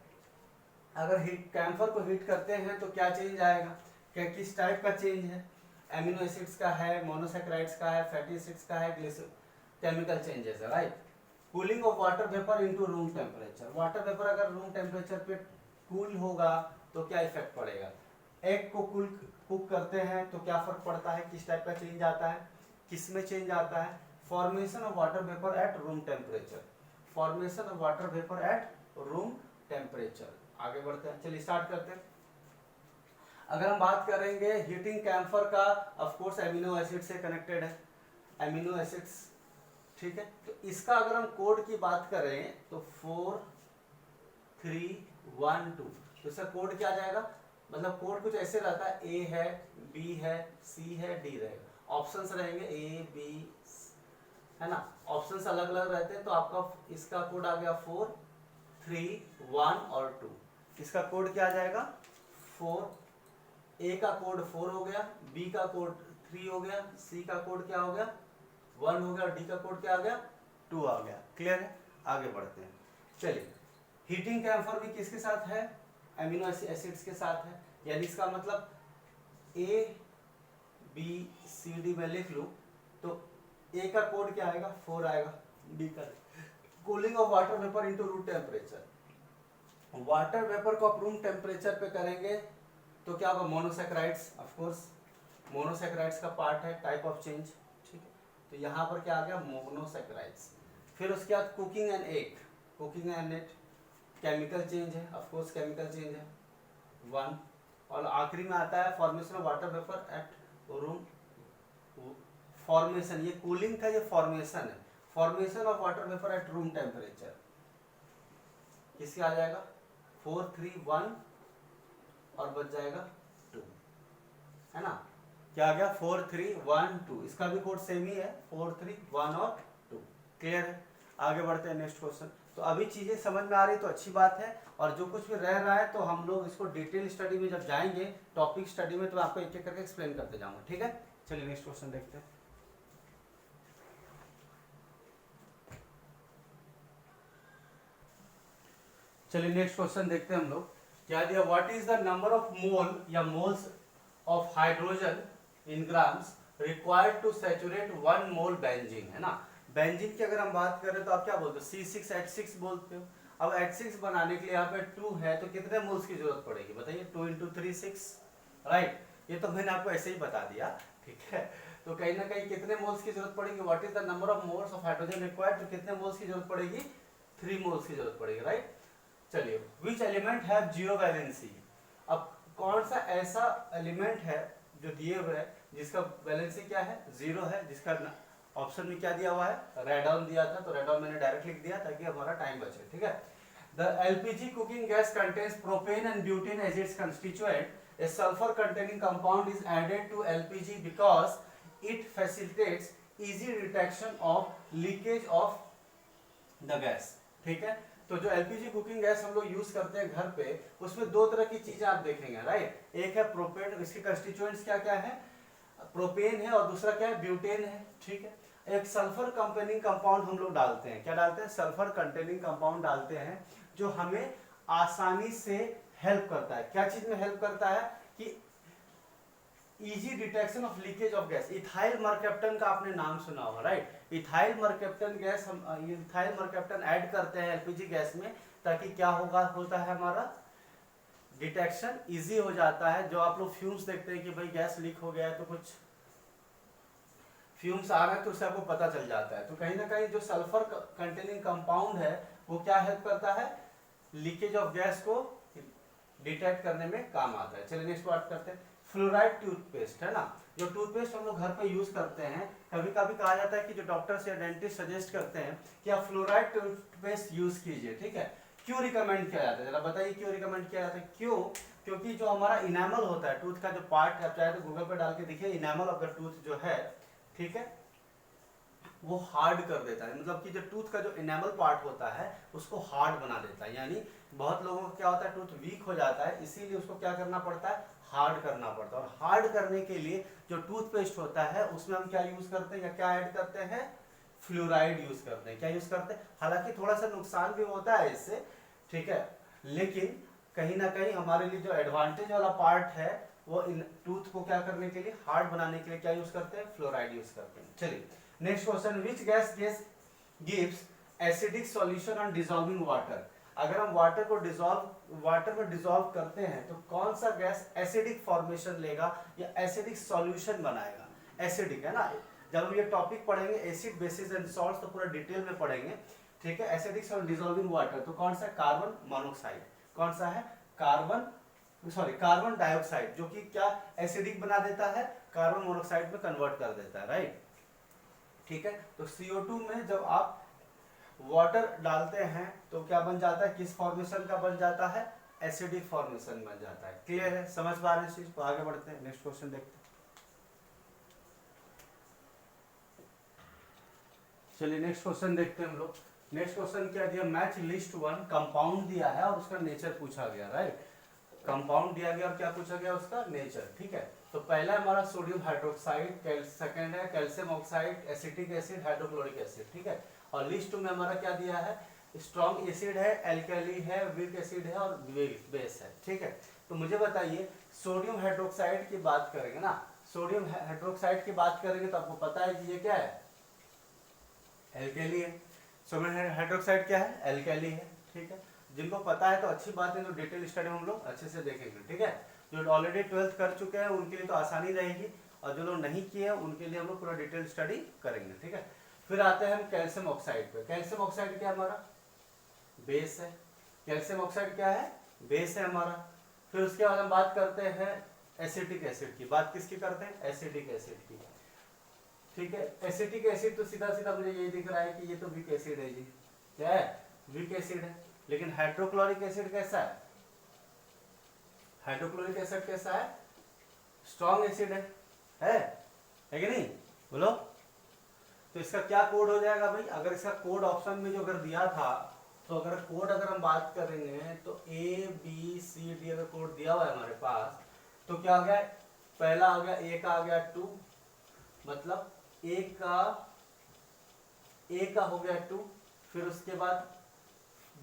अगर कैम्फर को हीट करते हैं तो क्या चेंज आएगा, क्या किस टाइप का चेंज है, एमिनो एसिड्स का है, मोनोसैकेराइड्स का है, फैटी एसिड्स का है, केमिकल चेंजेस है, right. Cooling of water vapour into room temperature, water vapour अगर रूम टेम्परेचर पे कूल होगा तो क्या इफेक्ट पड़ेगा। एग को कुक करते हैं तो क्या फर्क पड़ता है, किस टाइप का चेंज आता है, किस में चेंज आता है। Formation of water vapour at room temperature, formation of water vapour at room temperature. आगे बढ़ते हैं, चलिए स्टार्ट करते हैं। अगर हम बात करेंगे हीटिंग कैम्फर का, ऑफ कोर्स एमिनो एसिड से कनेक्टेड है, एमिनो एसिड्स, ठीक है। तो इसका अगर हम कोड की बात करें तो 4 3 1 2, तो इसका कोड क्या जाएगा, मतलब कोड कुछ ऐसे रहता है, ए है, बी है, सी है, डी रहेगा। ऑप्शंस रहेंगे ए बी, है ना, ऑप्शंस अलग अलग रहते हैं। तो आपका इसका कोड आ गया 4 3 1 और 2। इसका कोड क्या आ जाएगा 4, ए का कोड 4 हो गया, बी का कोड 3 हो गया, सी का कोड क्या हो गया 1 हो गया, डी का कोड क्या आ गया 2 आ गया। क्लियर है, आगे बढ़ते हैं। चलिए, हीटिंग कैम्फर भी किसके साथ है, एमिनो एसिड्स के साथ है, यानी इसका मतलब ए बी सी डी में लिख लूं तो ए का कोड क्या आएगा 4 आएगा, बी का। Cooling of water vapour into room temperature, water vapour को आप रूम टेम्परेचर पे करेंगे तो क्या होगा, मोनोसैकेराइड्स, ऑफ कोर्स मोनोसैकेराइड्स का पार्ट है, टाइप ऑफ चेंज, ठीक है। तो यहाँ पर क्या आ गया, मोनोसैकेराइड्स। फिर उसके बाद cooking and egg, cooking and egg chemical change है, ऑफ कोर्स केमिकल चेंज है 1। और आखिरी में आता है formation of water vapour at room, formation, ये कूलिंग का ये फॉर्मेशन है, formation of water vapour at room temperature, किसके आ जाएगा 4 3 1 और बच जाएगा 2, है ना। क्या आ गया 4 3 1 2, इसका भी कोड सेम ही है 4 3 1 और 2। क्लियर है, आगे बढ़ते हैं नेक्स्ट क्वेश्चन। तो अभी चीजें समझ में आ रही तो अच्छी बात है, और जो कुछ भी रह रहा है तो हम लोग इसको डिटेल स्टडी में जब जाएंगे, टॉपिक स्टडी में, तो आपको एक एक करके एक्सप्लेन करते जाऊंगा, ठीक है। चलिए नेक्स्ट क्वेश्चन देखते हैं। चलिए नेक्स्ट क्वेश्चन देखते हैं हम लोग। क्या दिया, what is the number of mole या moles of hydrogen in grams required to saturate 1 mole benzene, है ना। बेंजीन की अगर हम बात करें तो आप क्या बोलते हो, C6H6 बोलते हो। अब H6 बनाने के लिए यहाँ पे 2 है तो कितने मोल्स की जरूरत पड़ेगी बताइए, 2 × 3 6, राइट। ये तो मैंने आपको ऐसे ही बता दिया, ठीक है। तो कहीं ना कहीं कितने मोल्स की जरूरत पड़ेगी, what is the number of moles of hydrogen required, तो कितने मोल्स की जरूरत पड़ेगी, 3 मोल्स की जरूरत पड़ेगी, राइट। चलिए, which element have zero valency, अब कौन सा ऐसा एलिमेंट है जो दिए हुए है जिसका वैलेंसी क्या है 0 है, जिसका ऑप्शन में क्या दिया हुआ है, रेडॉन दिया था, तो रेडॉन मैंने डायरेक्ट लिख दिया ताकि हमारा टाइम बचे, ठीक है। The LPG cooking gas contains propane and butane as its constituent, a sulphur containing compound is added to LPG because it facilitates easy detection of leakage of the gas, ठीक है। तो जो एलपीजी कुकिंग गैस हम लोग use करते हैं घर पे, उसमें 2 तरह की चीजें आप देखेंगे, राइट। एक है प्रोपेन, इसके कंस्टिट्यूएंट्स क्या क्या है, प्रोपेन है, और दूसरा क्या है, ब्यूटेन है, ठीक है। एक सल्फर कंटेनिंग कंपाउंड हम लोग डालते हैं, क्या डालते हैं, सल्फर कंटेनिंग कंपाउंड डालते हैं, जो हमें आसानी से हेल्प करता है, क्या चीज में हेल्प करता है कि easy detection of leakage of gas. Ethyl mercaptan का आपने नाम सुना होगा, राइट। इथाइल मरकैप्टन गैस, हम इथाइल मरकैप्टन ऐड करते हैं एलपीजी गैस में, ताकि क्या होता है हमारा डिटेक्शन इजी हो जाता है। जो आप लोग फ्यूम्स देखते हैं कि भाई गैस लीक हो गया है तो कुछ फ्यूम्स आ रहे हैं तो उससे आपको पता चल जाता है। तो कहीं ना कहीं जो सल्फर कंटेनिंग कंपाउंड है वो क्या हेल्प करता है, लीकेज ऑफ गैस को डिटेक्ट करने में काम आता है। चलिए नेक्स्ट बात करते हैं, फ्लोराइड टूथपेस्ट है ना। जो टूथपेस्ट हम लोग घर पे यूज करते हैं, कभी कभी कहा जाता है कि जो डॉक्टर्स या डेंटिस्ट सजेस्ट करते हैं कि आप फ्लोराइड टूथपेस्ट यूज कीजिए, ठीक है। क्यों रिकमेंड किया जाता है, जरा बताइए क्यों रिकमेंड किया जाता है। क्यों? क्योंकि जो हमारा इनेमल होता है टूथ का जो पार्ट है, आप चाहे तो गूगल पे डाल के देखिए, इनेमल ऑफ द टूथ जो है, ठीक है, वो हार्ड कर देता है। मतलब कि जो टूथ का जो इनेमल पार्ट होता है उसको हार्ड बना देता है। यानी बहुत लोगों को क्या होता है, टूथ वीक हो जाता है, इसीलिए उसको क्या करना पड़ता है, हार्ड करना पड़ता है। और हार्ड करने के लिए जो टूथपेस्ट होता है उसमें हम क्या यूज करते हैं या क्या ऐड करते हैं, फ्लोराइड यूज करते हैं। क्या यूज करते हैं, हालांकि थोड़ा सा नुकसान भी होता है इससे, ठीक है, लेकिन कहीं ना कहीं हमारे लिए जो एडवांटेज वाला पार्ट है वो इन टूथ को क्या करने के लिए, हार्ड बनाने के लिए क्या यूज करते हैं, फ्लोराइड यूज करते हैं। चलिए next question, which gas gives acidic solution on dissolving water. अगर हम वाटर में डिसॉल्व करते हैं तो कौन सा गैस एसिडिक फॉर्मेशन लेगा या एसिडिक सॉल्यूशन बनाएगा। एसिडिक है ना, जब हम ये टॉपिक पढ़ेंगे एसिड बेसिस एंड सॉल्ट्स तो पूरा डिटेल में पढ़ेंगे, ठीक है। एसिडिक सॉल्ट डिसॉल्विंग वाटर तो कौन सा, कार्बन मोनोक्साइड। कौन सा है, कार्बन डाइऑक्साइड, जो कि क्या एसिडिक बना देता है, कार्बन मोनोक्साइड में कन्वर्ट कर देता है, राइट, ठीक है। तो CO2 में जब आप वाटर डालते हैं तो क्या बन जाता है, किस फॉर्मेशन का बन जाता है, एसिडिक फॉर्मेशन बन जाता है। क्लियर है, समझ पा रहे हैं इस चीज को। आगे बढ़ते हैं, नेक्स्ट क्वेश्चन देखते हैं। चलिए नेक्स्ट क्वेश्चन देखते हैं हम लोग। नेक्स्ट क्वेश्चन क्या दिया, मैच लिस्ट वन, कंपाउंड दिया है और उसका नेचर पूछा गया, राइट। कंपाउंड दिया गया और क्या पूछा गया, उसका नेचर, ठीक है। तो पहला हमारा सोडियम हाइड्रोक्साइड, सेकंड है calcium oxide, acetic acid, hydrochloric acid, ठीक है। और लिस्ट में हमारा क्या दिया है, स्ट्रॉन्ग एसिड है, एल्कली है, वीक एसिड है और बेस है, ठीक है। तो मुझे बताइए, सोडियम हाइड्रोक्साइड की बात करेंगे ना, सोडियम हाइड्रोक्साइड की बात करेंगे तो आपको पता है कि ये क्या है, एल्कली है। सोडियम हाइड्रोक्साइड क्या है, एल्कली है, ठीक है। जिनको पता है तो अच्छी बात है, तो डिटेल स्टडी हम लोग अच्छे से देखेंगे, ठीक है। जो ऑलरेडी 12th कर चुके हैं उनके लिए तो आसानी रहेगी, और जो लोग नहीं किए उनके लिए हम लोग पूरा डिटेल स्टडी करेंगे, ठीक है। फिर आते हैं हम कैल्शियम ऑक्साइड पे। कैल्शियम ऑक्साइड क्या हमारा, बेस है। कैल्शियम ऑक्साइड क्या है, बेस है हमारा। फिर उसके बाद हम बात करते हैं एसिटिक एसिड की। बात किसकी करते हैं, एसिटिक एसिड की, ठीक है। एसिटिक एसिड तो सीधा सीधा मुझे यही दिख रहा है कि ये तो वीक एसिड है जी, क्या है, वीक एसिड है। लेकिन हाइड्रोक्लोरिक एसिड कैसा है, हाइड्रोक्लोरिक एसिड कैसा है, स्ट्रॉन्ग एसिड है कि नहीं, बोलो। तो इसका क्या कोड हो जाएगा भाई, अगर इसका कोड ऑप्शन में जो अगर दिया था, तो अगर कोड अगर हम बात करेंगे तो ABCD अगर कोड दिया हुआ है हमारे पास, तो क्या आ गया, पहला आ गया, ए का आ गया 2, मतलब ए का हो गया 2। फिर उसके बाद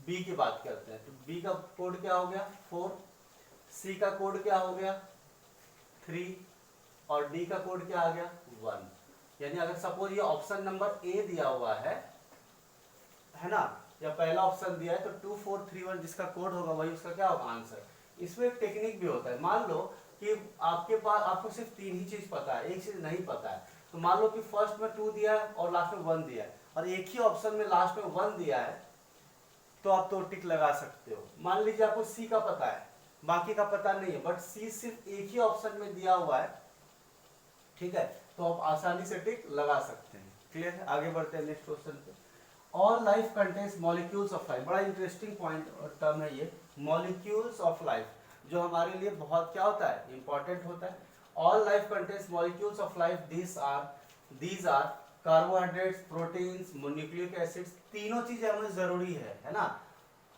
बी की बात करते हैं, तो बी का कोड क्या हो गया 4, सी का कोड क्या हो गया 3 और डी का कोड क्या आ गया 1। यानी अगर सपोज ये ऑप्शन नंबर ए दिया हुआ है ना, या पहला ऑप्शन दिया है, तो 2 4 3 1 जिसका कोड होगा वही उसका क्या होगा आंसर। इसमें एक टेक्निक भी होता है, मान लो कि आपके पास, आपको सिर्फ 3 ही चीज पता है, एक चीज नहीं पता है, तो मान लो कि फर्स्ट में 2 दिया है और लास्ट में 1 दिया है, और एक ही ऑप्शन में लास्ट में 1 दिया है, तो आप तो टिक लगा सकते हो। मान लीजिए आपको सी का पता है, बाकी का पता नहीं है, बट सी सिर्फ एक ही ऑप्शन में दिया हुआ है, ठीक है, तो आप आसानी से टिक लगा सकते हैं। क्लियर है, आगे बढ़ते हैं नेक्स्ट क्वेश्चन पे। All life contains molecules of life, बड़ा इंटरेस्टिंग पॉइंट और टर्म है ये, मॉलिक्यूल्स ऑफ लाइफ, जो हमारे लिए बहुत क्या होता है, इंपॉर्टेंट होता है। All life contains molecules of life, these are carbohydrates, proteins, nucleic acids. तीनों चीजें हमें जरूरी है ना,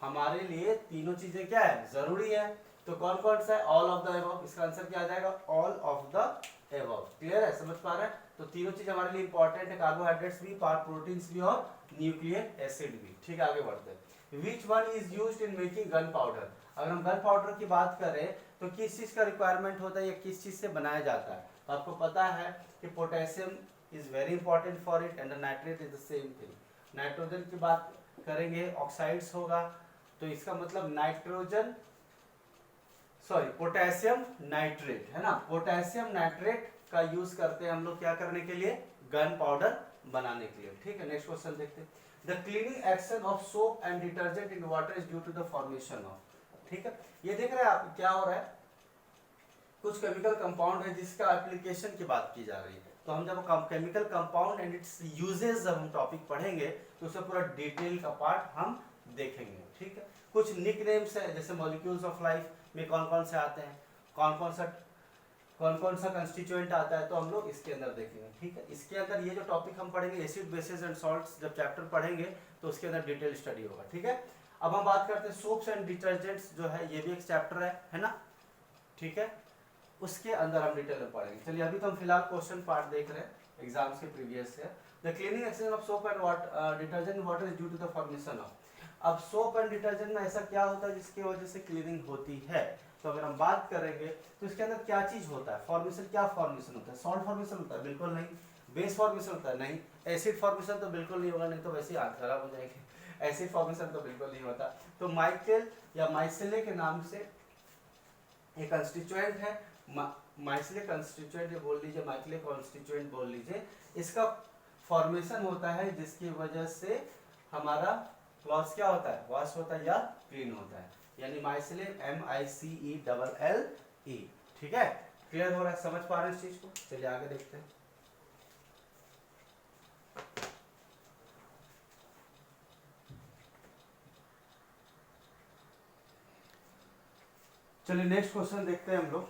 हमारे लिए तीनों चीजें क्या है, जरूरी है। तो कौन कौन सा है, ऑल ऑफ द एबव, इसका आंसर क्या आ जाएगा, all of the above. Clear है, समझ पा रहे हैं। तो तीनों चीज हमारे लिए इंपॉर्टेंट है, कार्बोहाइड्रेट्स भी, प्रोटीन्स भी और न्यूक्लिक एसिड भी। ठीक है, आगे बढ़ते हैं। Which one is used in making gun powder. अगर हम गन पाउडर की बात करें तो किस चीज का रिक्वायरमेंट होता है या किस चीज से बनाया जाता है, तो आपको पता है कि potassium is very important for it and nitrate is the same thing. Nitrogen की बात करेंगे ऑक्साइड्स होगा, तो इसका मतलब नाइट्रोजन सॉरी पोटेशियम नाइट्रेट है ना, पोटेशियम नाइट्रेट का यूज करते हैं हम लोग क्या करने के लिए, गन पाउडर बनाने के लिए। ठीक है, नेक्स्ट क्वेश्चन देखते हैं। The cleaning action of soap and detergent in water is due to the formation of, ठीक है, ये देख रहे हैं आप क्या हो रहा है, कुछ केमिकल कंपाउंड है जिसका एप्लीकेशन की बात की जा रही है। तो हम जब chemical compound and it's uses जब हम टॉपिक पढ़ेंगे तो उसका पूरा डिटेल का पार्ट हम देखेंगे। ठीक है, कुछ निक नेम्स है जैसे मॉलिक्यूल्स ऑफ लाइफ में कौन कौन से आते हैं, कौन कौन सा कंस्टिट्यूएंट आता है, तो हम लोग इसके अंदर देखेंगे। ठीक है, इसके अंदर ये जो टॉपिक हम पढ़ेंगे एसिड बेसिस एंड सॉल्ट्स, जब चैप्टर पढ़ेंगे तो उसके अंदर डिटेल स्टडी होगा। ठीक है, अब हम बात करते हैं सोप्स एंड डिटर्जेंट्स, जो है ये भी एक चैप्टर है ना। ठीक है, उसके अंदर हम डिटेल में पढ़ेंगे। चलिए अभी तो हम फिलहाल क्वेश्चन पार्ट देख रहे हैं एग्जाम्स के प्रीवियस से। The cleaning action of soap and detergent water is due to the formation of. अब सोप एंड डिटर्जेंट में ऐसा क्या होता है जिसकी वजह से क्लीनिंग होती है, तो अगर हम बात करेंगे तो इसके अंदर क्या चीज होता है, फॉर्मेशन, क्या फॉर्मेशन होता है, सॉल्ट फॉर्मेशन होता है, बिल्कुल नहीं। बेस फॉर्मेशन होता है, नहीं। एसिड फॉर्मेशन तो बिल्कुल नहीं होगा, नहीं तो वैसे ही हाथ खराब हो जाएगी। एसिड फॉर्मेशन तो बिल्कुल नहीं होता। तो माइकेल या माइसेले के नाम से एक कंस्टिट्यूएंट है, माइसेले कंस्टिट्यूएंट ये बोल लीजिए, माइकेले कॉन्स्टिट्यूएंट बोल लीजिए, इसका फॉर्मेशन होता है जिसकी वजह से हमारा क्लॉथ क्या होता है, वॉश होता है या क्लीन होता है, यानी माइसेले MICELLE। ठीक है, क्लियर हो रहा है, समझ पा रहे हैं इस चीज को। चलिए आगे देखते हैं। चलिए नेक्स्ट क्वेश्चन देखते हैं हम लोग।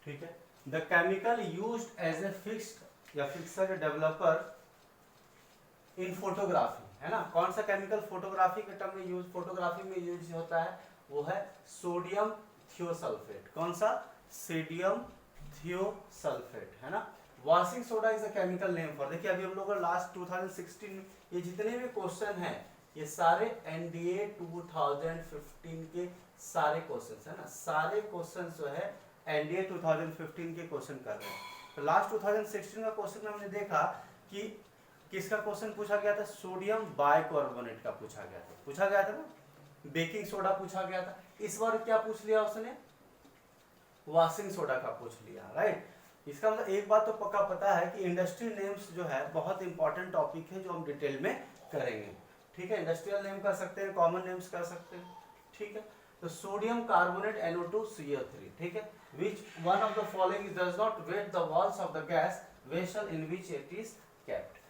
ठीक है, the chemical used as a fixed या फिक्सर डेवलपर इन फोटोग्राफी, है ना, कौन सा केमिकल फोटोग्राफी के टर्म में यूज, फोटोग्राफी में यूज होता है, वो है सोडियम थियोसल्फेट। कौन सा, सोडियम थियोसल्फेट, है ना। Washing soda is a chemical name for, देखिए अभी हम लोग लास्ट 2016 ये जितने भी क्वेश्चन हैं ये सारे NDA 2015 के सारे क्वेश्चन है ना, सारे क्वेश्चन जो है NDA 2015 के क्वेश्चन कर रहे हैं। तो लास्ट 2016 का क्वेश्चन में हमने देखा कि किसका क्वेश्चन पूछा गया था, सोडियम बाइकार्बोनेट का पूछा गया था ना, बेकिंग सोडा पूछा गया था। इस बार क्या पूछ लिया उसने, वॉशिंग सोडा का पूछ लिया, राइट। इसका मतलब एक बात तो पक्का पता है कि इंडस्ट्री नेम्स जो है बहुत इंपॉर्टेंट टॉपिक है जो हम डिटेल में करेंगे। ठीक है, इंडस्ट्रियल नेम कर सकते हैं, कॉमन नेम्स कर सकते हैं। ठीक है, तो सोडियम कार्बोनेट NO2CO3, ठीक है, which one of the following does not wet the walls of the gas vessel in which it is kept।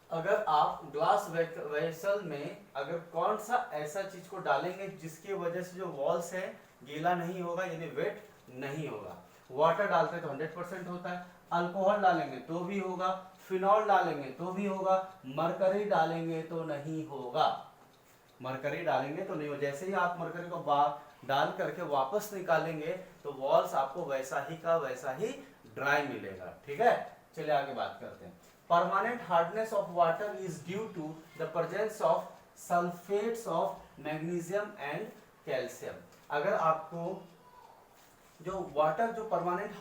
अगर आप ग्लास वेसल में अगर कौन सा ऐसा चीज को डालेंगे जिसकी वजह से जो वॉल्स है गीला नहीं होगा, यानी वेट नहीं होगा। वाटर डालते तो 100% होता है, अल्कोहल डालेंगे तो भी होगा, फिनॉल डालेंगे तो भी होगा, मरकरी डालेंगे तो नहीं होगा। मरकरी डालेंगे तो नहीं हो, जैसे ही आप मरकरी को डाल करके वापस निकालेंगे तो वॉल्स आपको वैसा ही का वैसा ही ड्राई मिलेगा। ठीक है, चलिए आगे बात करते हैं। Permanent hardness of water is due to the presence of sulphates of magnesium and calcium. अगर आपको जो वाटर जो परमानेंट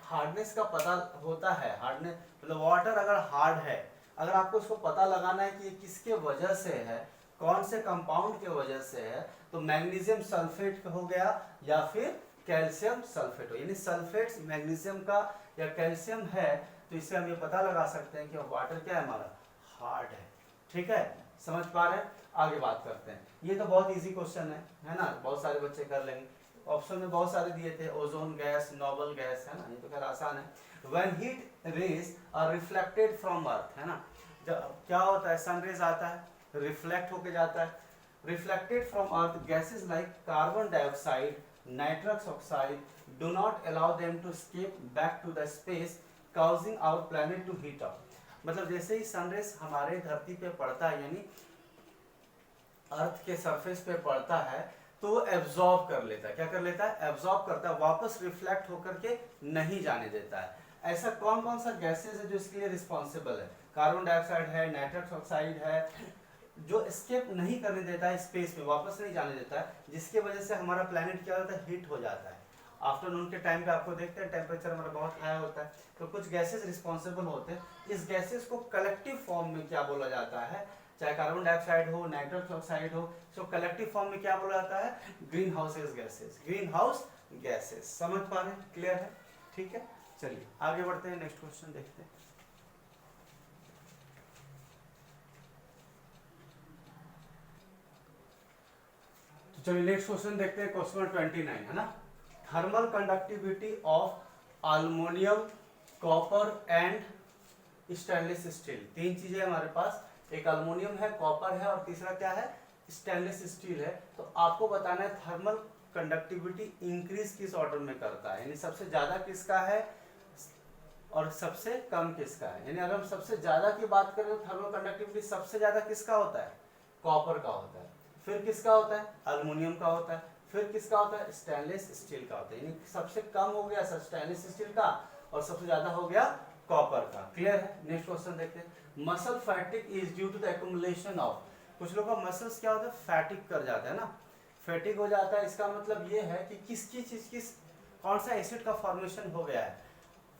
हार्डनेस का पता होता है, हार्डनेस मतलब वाटर अगर हार्ड है, अगर आपको उसको पता लगाना है कि ये किसके वजह से है, कौन से कंपाउंड के वजह से है, तो मैग्नीशियम सल्फेट हो गया या फिर कैल्शियम सल्फेट हो, यानी सल्फेट्स मैग्नीशियम का या कैल्शियम है, तो इससे हम ये पता लगा सकते हैं कि वाटर क्या है, हमारा हार्ड है। ठीक है, समझ पा रहे हैं, आगे बात करते हैं। ये तो बहुत इजी क्वेश्चन है ना, बहुत सारे बच्चे कर लेंगे। ऑप्शन में बहुत सारे दिए थे, ओजोन गैस, नोबल गैस, है ना, ये तो खैर आसान है। When heat rays are reflected from earth, है ना, जब क्या होता है, सन रेज आता है, रिफ्लेक्ट होके जाता है, reflected from earth gases like carbon dioxide, nitrous oxide do not allow them to escape back to the space causing our planet to heat up। मतलब जैसे ही सनरेज हमारे धरती पे पड़ता है, यानी अर्थ के सरफेस पे पड़ता है, तो वो एब्जॉर्ब कर लेता है, क्या कर लेता है, एब्जॉर्ब करता है, वापस रिफ्लेक्ट होकर के नहीं जाने देता है। ऐसा कौन कौन सा गैसेस है जो इसके लिए रिस्पॉन्सिबल है, कार्बन डाइऑक्साइड है, नाइट्रस ऑक्साइड है, जो एस्केप नहीं करने देता है स्पेस में, वापस नहीं जाने देता है, जिसके वजह से हमारा प्लैनेट क्या होता है, हीट हो जाता है। आफ्टरनून के टाइम पे आपको देखते हैं टेम्परेचर हमारा बहुत हाई होता है, तो कुछ गैसेस रिस्पॉन्सिबल होते हैं। इस गैसेस को कलेक्टिव फॉर्म में क्या बोला जाता है, चाहे कार्बन डाइऑक्साइड हो, नाइट्रस ऑक्साइड हो, सो कलेक्टिव फॉर्म में क्या बोला जाता है, green house gases, green house gases. समझ पा रहे हैं, क्लियर है, ठीक है। चलिए आगे बढ़ते हैं, नेक्स्ट क्वेश्चन देखते हैं। तो चलिए नेक्स्ट क्वेश्चन देखते हैं, क्वेश्चन 29 है ना। Thermal conductivity of aluminium, copper and stainless steel. तीन चीजें हमारे पास, एक अल्युमिनियम है, कॉपर है और तीसरा क्या है, स्टेनलेस स्टील है। तो आपको बताना है थर्मल कंडक्टिविटी इंक्रीज किस ऑर्डर में करता है, यानी सबसे ज्यादा किसका है और सबसे कम किसका है। यानी अगर हम सबसे ज्यादा की बात करें तो थर्मल कंडक्टिविटी सबसे ज्यादा किसका होता है, कॉपर का होता है, फिर किसका होता है, अल्युमिनियम का होता है, फिर किसका होता है, स्टेनलेस स्टील का होता है। यानी सबसे कम हो गया स्टेनलेस स्टील का और सबसे ज्यादा हो गया कॉपर का। क्लियर है, नेक्स्ट क्वेश्चन देखते हैं। Muscle fatigue is due to the accumulation of, कुछ लोगों का मसल्स क्या होता है, फैटिक कर जाता है ना, फैटिक हो जाता है। इसका मतलब ये है कि किसकी चीज किस कौन सा एसिड का फॉर्मेशन हो गया है,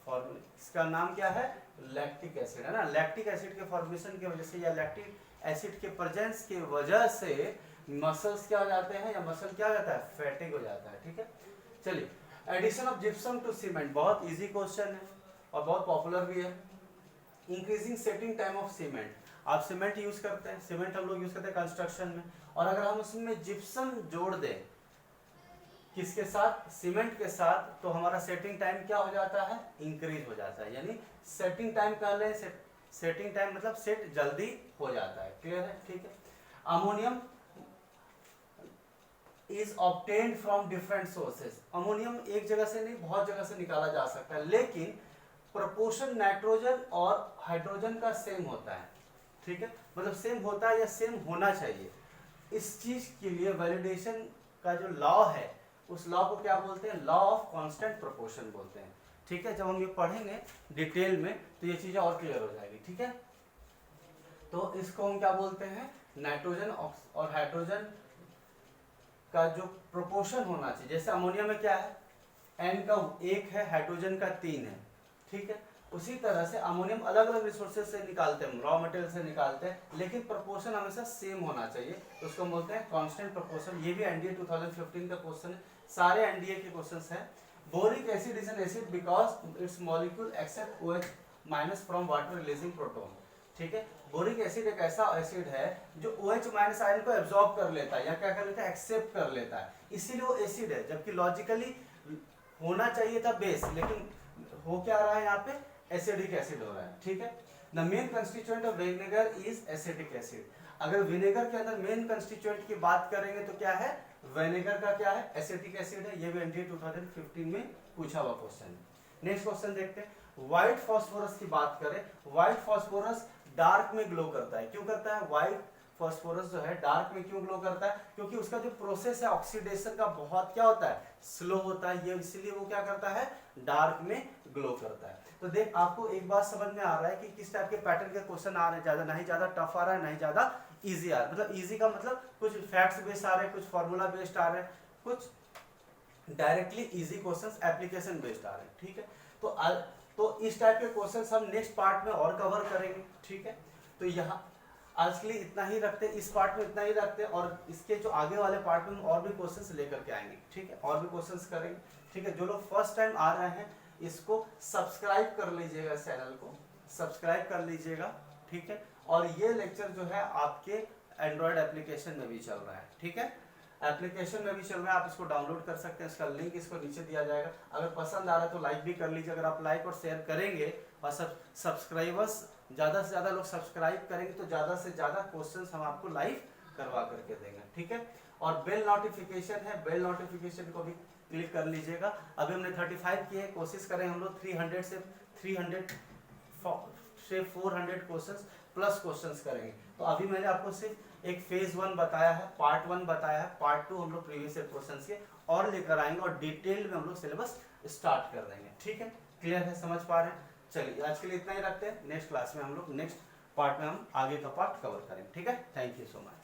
इसका नाम क्या है, लैक्टिक एसिड है ना। लैक्टिक एसिड के फॉर्मेशन की वजह से या लैक्टिक एसिड के प्रेजेंस की वजह से मसल्स क्या हो जाते हैं, या मसल क्या हो जाता है, फैटिक हो जाता है। ठीक है, चलिए addition of gypsum to cement, बहुत इजी क्वेश्चन है और बहुत पॉपुलर भी है। Increasing setting time of cement, आप सीमेंट यूज करते हैं, सीमेंट हम लोग यूज करते हैं कंस्ट्रक्शन में, और अगर हम उसमें जिप्सम जोड़ दें किसके साथ, सीमेंट के साथ, तो हमारा सेटिंग टाइम क्या हो जाता है, इंक्रीज हो जाता है। यानी सेटिंग टाइम कह लें, सेटिंग टाइम मतलब सेट जल्दी हो जाता है। क्लियर है, ठीक है। Ammonium is obtained from different sources, ammonium एक जगह से नहीं बहुत जगह से निकाला जा सकता है, लेकिन प्रोपोर्शन नाइट्रोजन और हाइड्रोजन का सेम होता है। ठीक है, मतलब सेम होता है या सेम होना चाहिए। इस चीज के लिए वैलिडेशन का जो लॉ है, उस लॉ को क्या बोलते हैं, लॉ ऑफ कांस्टेंट प्रोपोर्शन बोलते हैं। ठीक है, जब हम ये पढ़ेंगे डिटेल में तो ये चीजें और क्लियर हो जाएगी। ठीक है, तो इसको हम क्या बोलते हैं, नाइट्रोजन और हाइड्रोजन का जो प्रोपोर्शन होना चाहिए। जैसे अमोनिया में क्या है, N का 1 है, हाइड्रोजन का 3 है। ठीक है, उसी तरह से अमोनियम अलग अलग रिसोर्सेज से निकालते हैं, रॉ मटेरियल से निकालते हैं, लेकिन प्रोपोर्शन हमेशा सेम होना चाहिए, तो उसको बोलते हैं कांस्टेंट प्रोपोर्शन। ये भी एनडीए 2015 का क्वेश्चन है, सारे एनडीए के क्वेश्चंस हैं। Boric acid is an acid because its molecule accept OH minus from water releasing proton. ठीक है, बोरिक एसिड एक ऐसा एसिड है जो OH माइनस आयन को एब्जॉर्ब कर लेता है या क्या कर लेता है, एक्सेप्ट कर लेता है, इसीलिए वो एसिड है। जबकि लॉजिकली होना चाहिए था बेस, लेकिन हो क्या रहा है यहाँ पे, एसिडिक एसिड हो रहा है। ठीक है, the main constituent of vinegar is acidic acid. अगर विनेगर के अंदर मेन कंस्टिट्यूएंट की बात करेंगे तो क्या है, विनेगर का क्या है, एसिटिक एसिड है। ये भी एनडीए 2015 में पूछा हुआ क्वेश्चन है। नेक्स्ट क्वेश्चन देखते हैं। व्हाइट फास्फोरस की बात करें, व्हाइट फास्फोरस डार्क में ग्लो करता है। क्यों करता है, व्हाइट फास्फोरस जो है डार्क में क्यों ग्लो करता है, क्योंकि उसका जो प्रोसेस है ऑक्सीडेशन का बहुत क्या होता है, स्लो होता है, ये इसलिए वो क्या करता है, डार्क में ग्लो करता है। तो देख आपको एक बात समझ में आ रहा है कि किस टाइप के पैटर्न के क्वेश्चन आ रहे हैं, ज्यादा नहीं ज्यादा टफ आ रहा है, नहीं ज्यादा इजी आ रहा है। मतलब इजी का मतलब कुछ फैक्ट्स बेस्ड आ रहे हैं, कुछ फॉर्मूला बेस्ड आ रहे हैं, कुछ directly easy questions application based आ रहे हैं। ठीक है, तो इस टाइप के क्वेश्चंस हम नेक्स्ट पार्ट में और कवर करेंगे। ठीक है, तो यहाँ आज के लिए इतना ही रखते हैं, इस पार्ट में इतना ही रखते हैं, और इसके जो आगे वाले पार्ट में हम और भी क्वेश्चंस लेकर के आएंगे। ठीक है, और भी क्वेश्चंस करेंगे। ठीक है, जो लोग फर्स्ट टाइम आ रहे हैं इसको सब्सक्राइब कर लीजिएगा, चैनल को सब्सक्राइब कर लीजिएगा। ठीक है, और ये लेक्चर जो है आपके एंड्रॉयड एप्लीकेशन में भी चल रहा है। ठीक है, एप्लीकेशन में भी चल रहा है, आप इसको डाउनलोड कर सकते हैं, इसका लिंक इसको नीचे दिया जाएगा। अगर पसंद आ रहा है तो लाइक भी कर लीजिए। अगर आप लाइक और शेयर करेंगे और सब्सक्राइबर्स ज़्यादा से ज़्यादा लोग सब्सक्राइब करेंगे तो ज़्यादा से ज़्यादा क्वेश्चंस हम आपको लाइव करवा करके देंगे। ठीक है, और बेल नोटिफिकेशन है, बेल नोटिफिकेशन को भी क्लिक कर लीजिएगा। अभी हमने 35 किए, कोशिश करें हम लोग 300 से 400 क्वेश्चंस प्लस क्वेश्चंस करेंगे। तो अभी मैंने आपको सिर्फ एक फेज 1 बताया है, पार्ट 1 बताया है, पार्ट 2 हम लोग प्रीवियस ईयर क्वेश्चंस के और लेकर आएंगे और डिटेल में हम लोग सिलेबस स्टार्ट कर देंगे। ठीक है, क्लियर है, समझ पा रहे हैं। चलिए आज के लिए इतना ही रखते हैं, नेक्स्ट क्लास में हम लोग नेक्स्ट पार्ट में हम आगे का पार्ट कवर करेंगे। ठीक है, थैंक यू सो मच।